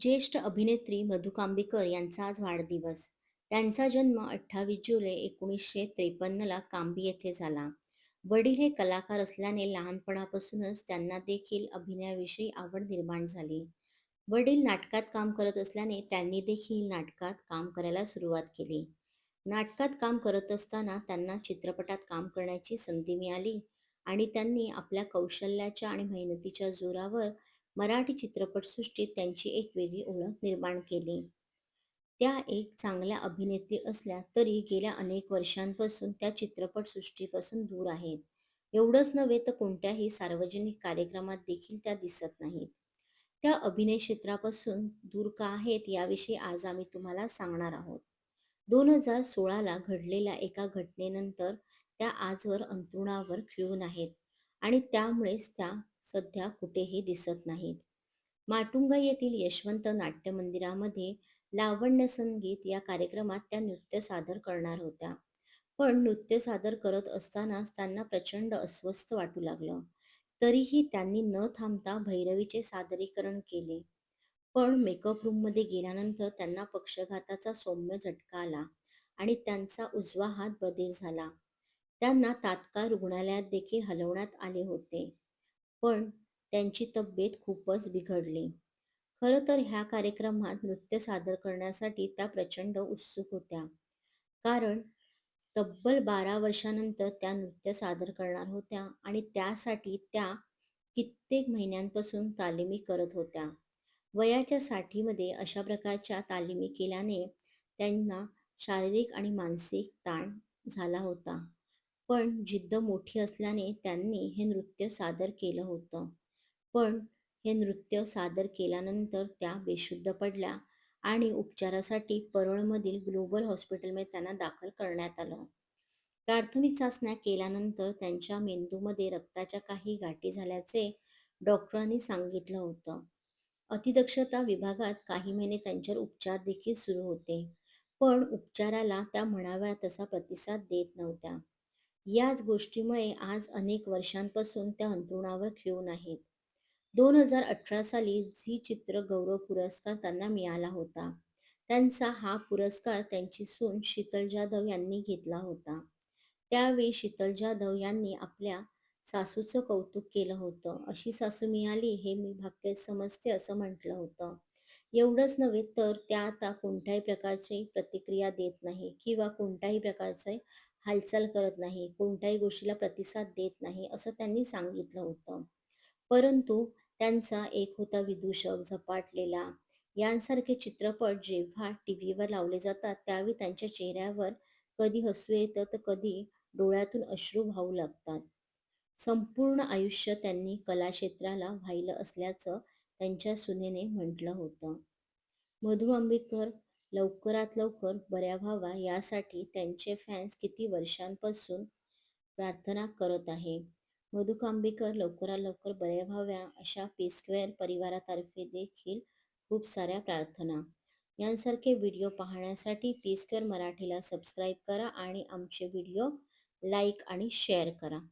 ज्येष्ठ अभिनेत्री मधु कांबीकर यांचा आज वाढदिवस. त्यांचा जन्म 28 जुलै 1953ला कांबी येथे झाला. वडील हे कलाकार असल्याने लहानपणापासूनच त्यांना देखील अभिनयाविषयी आवड निर्माण झाली. वडील नाटकात काम करत असल्याने त्यांनी देखील नाटकात काम करायला सुरुवात केली. नाटकात काम करत असताना त्यांना चित्रपटात काम करण्याची संधी मिळाली आणि त्यांनी आपल्या कौशल्याच्या आणि मेहनतीच्या जोरावर मराठी चित्रपटसृष्टीत त्यांची एक वेगळी ओळख निर्माण केली. त्या एक चांगल्या अभिनेत्री असल्या तरी गेल्या अनेक वर्षांपासून त्या चित्रपटसृष्टीपासून दूर आहेत. एवढंच नव्हे तर कोणत्याही सार्वजनिक कार्यक्रमात देखील त्या दिसत नाहीत. त्या अभिनय क्षेत्रापासून दूर का आहेत याविषयी आज आम्ही तुम्हाला सांगणार आहोत. 2016ला घडलेल्या एका घटनेनंतर त्या आजवर अंथरुणावर खिळून आहेत आणि त्यामुळेच त्या सध्या कुठेही दिसत नाहीत. माटुंगा येथील यशवंत नाट्य मंदिरामध्ये लावण्य संगीत या कार्यक्रमात त्या नृत्य सादर करणार होत्या. पण नृत्य सादर करत असतानाच त्यांना प्रचंड अस्वस्थ वाटू लागलं. तरीही त्यांनी न थांबता भैरवीचे सादरीकरण केले. पण मेकअप रूममध्ये गेल्यानंतर त्यांना पक्षाघाताचा सौम्य झटका आला आणि त्यांचा उजवा हात बधीर झाला. त्यांना तात्काळ रुग्णालयात देखील हलवण्यात आले होते. पण त्यांची तब्येत खूपच बिघडली. खरं तर ह्या कार्यक्रमात नृत्य सादर करण्यासाठी त्या प्रचंड उत्सुक होत्या. कारण तब्बल 12 वर्षानंतर त्या नृत्य सादर करणार होत्या आणि त्यासाठी त्या कित्येक महिन्यांपासून तालिमी करत होत्या. वयाच्या 60मध्ये अशा प्रकारच्या तालिमी केल्याने त्यांना शारीरिक आणि मानसिक ताण झाला होता. पण जिद्द मोठी असल्याने त्यांनी हे नृत्य सादर केलं होतं. पण हे नृत्य सादर केल्यानंतर त्या बेशुद्ध पडल्या आणि उपचारासाठी परळमधील ग्लोबल हॉस्पिटलमध्ये त्यांना दाखल करण्यात आलं. प्राथमिक चाचण्या केल्यानंतर त्यांच्या मेंदूमध्ये रक्ताच्या काही गाठी झाल्याचे डॉक्टरांनी सांगितलं होतं. अतिदक्षता विभागात काही महिने त्यांच्यावर उपचार देखील सुरू होते. पण उपचाराला त्या म्हणाव्या तसा प्रतिसाद देत नव्हत्या. याच गोष्टीमुळे आज अनेक वर्षांपासून त्या अंथरुणावर खिळून आहेत. 2018 साली झी चित्र गौरव पुरस्कार त्यांना मिळाला होता. त्यांचा हा पुरस्कार त्यांची सून शीतल जाधव यांनी घेतला होता. त्यावेळी शीतल जाधव यांनी आपल्या सासूचं कौतुक केलं होतं. अशी सासू मिळाली हे मी भाग्य समजते असं म्हटलं होतं. एवढंच नव्हे तर त्या आता कोणत्याही प्रकारची प्रतिक्रिया देत नाही किंवा कोणत्याही प्रकारचे हालचाल करत नाही, कोणत्याही गोष्टीला प्रतिसाद देत नाही असं त्यांनी सांगितलं होतं. परंतु त्यांचा एक होता विदूषक, झपाटलेला यांसारखे चित्रपट जेव्हा टीव्हीवर लावले जातात त्यावेळी त्यांच्या चेहऱ्यावर कधी हसू येतं तर कधी डोळ्यातून अश्रू वाहू लागतात. संपूर्ण आयुष्य त्यांनी कलाक्षेत्राला वाहिलं असल्याचं त्यांच्या सुनेने म्हटलं होतं. मधु आंबेडकर लवकरात लवकर बऱ्या व्हावा यासाठी त्यांचे फॅन्स किती वर्षांपासून प्रार्थना करत आहे. मधु कांबीकर लवकरात लवकर बऱ्या व्हाव्या अशा पी स्क्वेअर परिवारातर्फे देखील खूप साऱ्या प्रार्थना. यांसारखे व्हिडिओ पाहण्यासाठी पी स्क्वेअर मराठीला सबस्क्राईब करा आणि आमचे व्हिडिओ लाईक आणि शेअर करा.